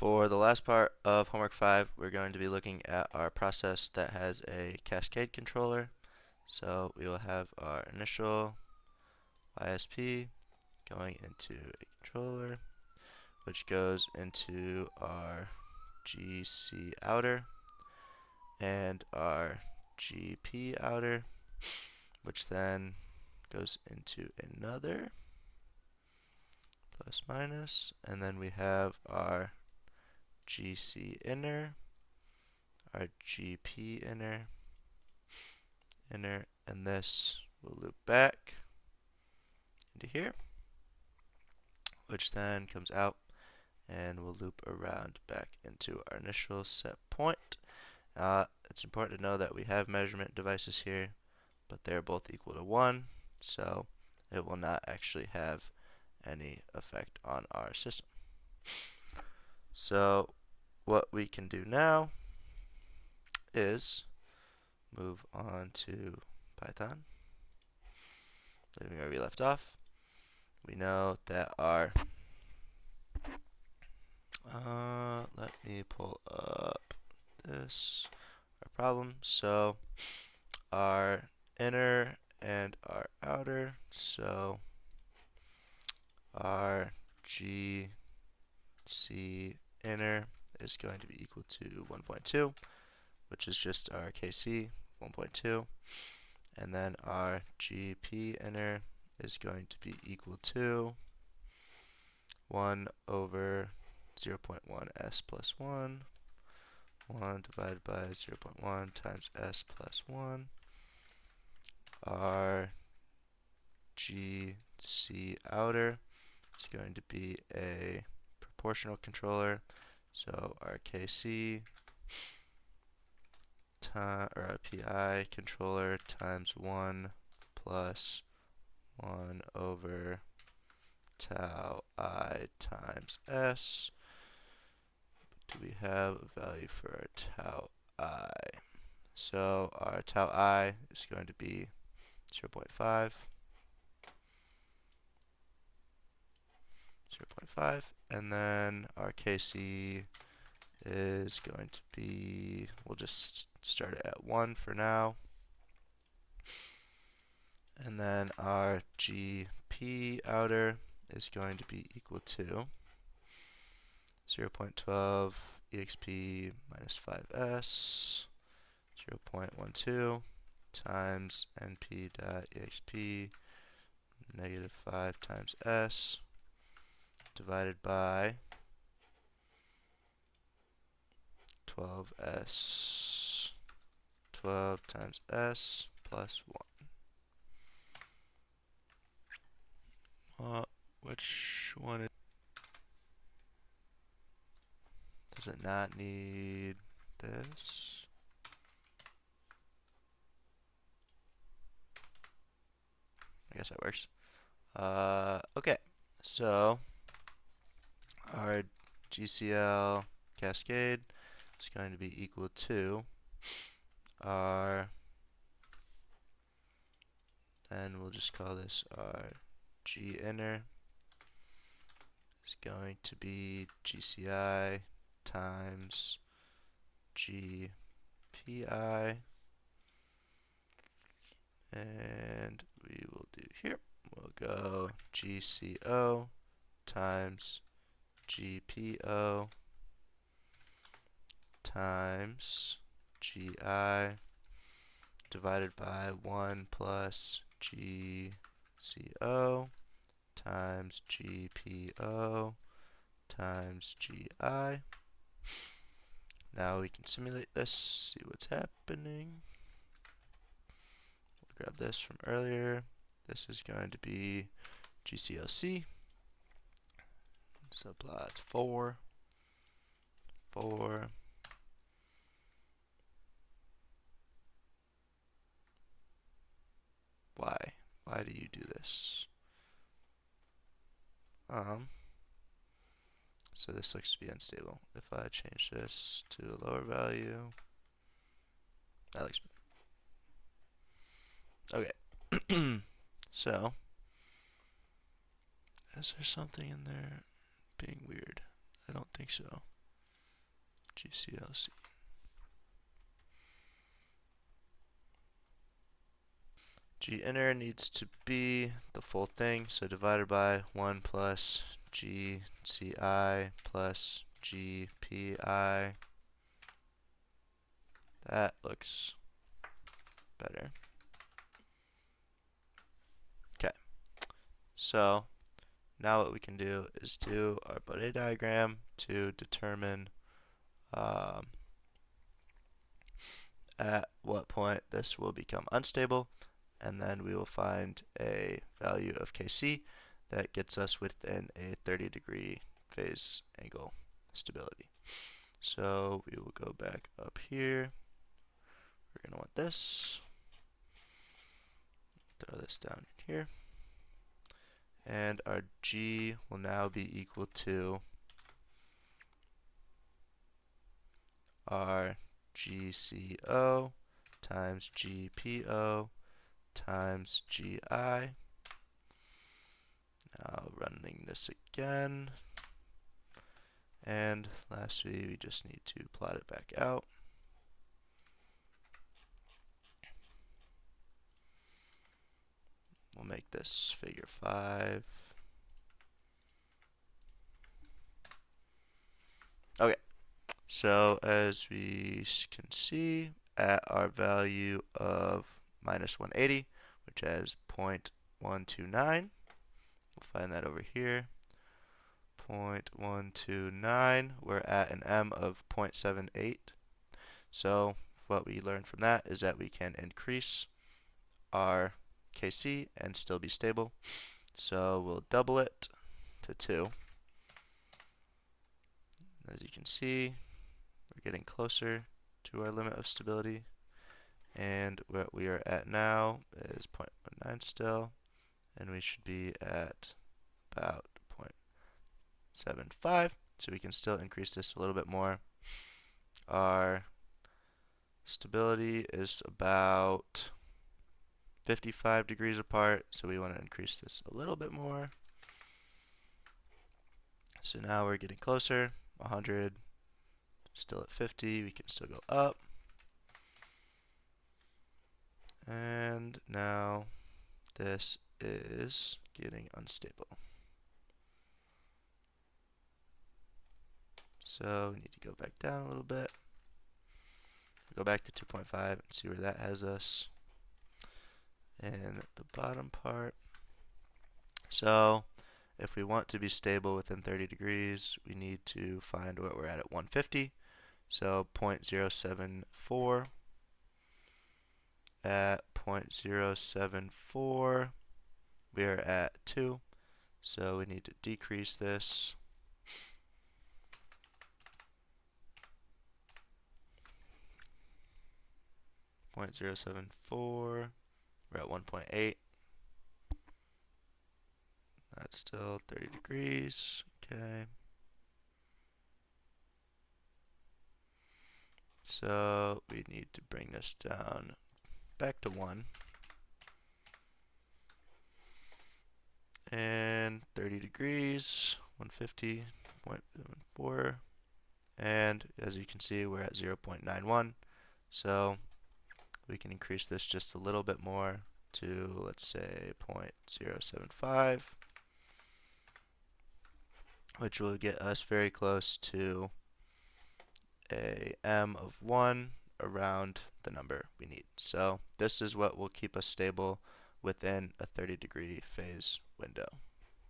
For the last part of homework 5, we're going to be looking at our process that has a cascade controller. So we will have our initial ISP going into a controller, which goes into our GC outer and our GP outer, which then goes into another plus minus, and then we have our GC inner, our GP inner, and this will loop back into here, which then comes out and will loop around back into our initial set point. It's important to know that we have measurement devices here, but they're both equal to 1, so it will not actually have any effect on our system. So what we can do now is move on to Python, leaving where we left off. We know that our let me pull up our problem. So our inner and our outer, so our GC inner is going to be equal to 1.2, which is just our KC 1.2, and then our GP inner is going to be equal to 1 over 0.1 s plus 1 divided by 0.1 times s plus 1. Our GC outer is going to be a proportional controller, so our KC or our PI controller times 1 plus 1 over tau I times s. Do we have a value for our tau I? So our tau I is going to be 0.5, and then our KC is going to be, we'll just start it at 1 for now, and then our GP outer is going to be equal to 0.12 exp minus 5s 0.12 times np dot exp negative 5 times s divided by 12s 12 times s plus 1. Which one does it not need this? I guess that works. Okay, so our GCL cascade is going to be equal to our, and we'll just call this our G inner is going to be GCI times GPI, and we will do here, we'll go GCO times GPO times GI divided by 1 plus GCO times GPO times GI. Now we can simulate this, see what's happening. We'll grab this from earlier. This is going to be GCLC. Subplots 4. Why? Why do you do this? So this looks to be unstable. If I change this to a lower value, that looks better. Okay. So, is there something in there being weird? I don't think so. GCLC. G inner needs to be the full thing, so divided by 1 plus GCI plus GPI. That looks better. Okay, so now what we can do is do our Bowe diagram to determine at what point this will become unstable, and then we will find a value of Kc that gets us within a 30-degree phase angle stability. So we will go back up here. We're going to want this. Throw this down here. And our G will now be equal to our GCO times GPO times GI. Now running this again. And lastly, we just need to plot it back out. We'll make this figure 5. Okay, so as we can see, at our value of minus 180, which has 0.129, we'll find that over here. 0.129, we're at an M of 0.78. So what we learned from that is that we can increase our Kc and still be stable. So we'll double it to 2. As you can see, we're getting closer to our limit of stability. And what we are at now is 0.19 still, and we should be at about 0.75, so we can still increase this a little bit more. Our stability is about 55 degrees apart, so we want to increase this a little bit more. So now we're getting closer. 100, still at 50, we can still go up. And now this is getting unstable. So we need to go back down a little bit. Go back to 2.5 and see where that has us in the bottom part. So if we want to be stable within 30 degrees, we need to find what we're at 150. So 0.074. At 0.074, we are at 2. So we need to decrease this. .074, we're at 1.8. That's still 30 degrees. Okay. So we need to bring this down back to 1. And 30 degrees, 150.74. And as you can see, we're at 0.91. So we can increase this just a little bit more to, let's say, 0.075, which will get us very close to a M of 1 around the number we need. So this is what will keep us stable within a 30-degree phase window.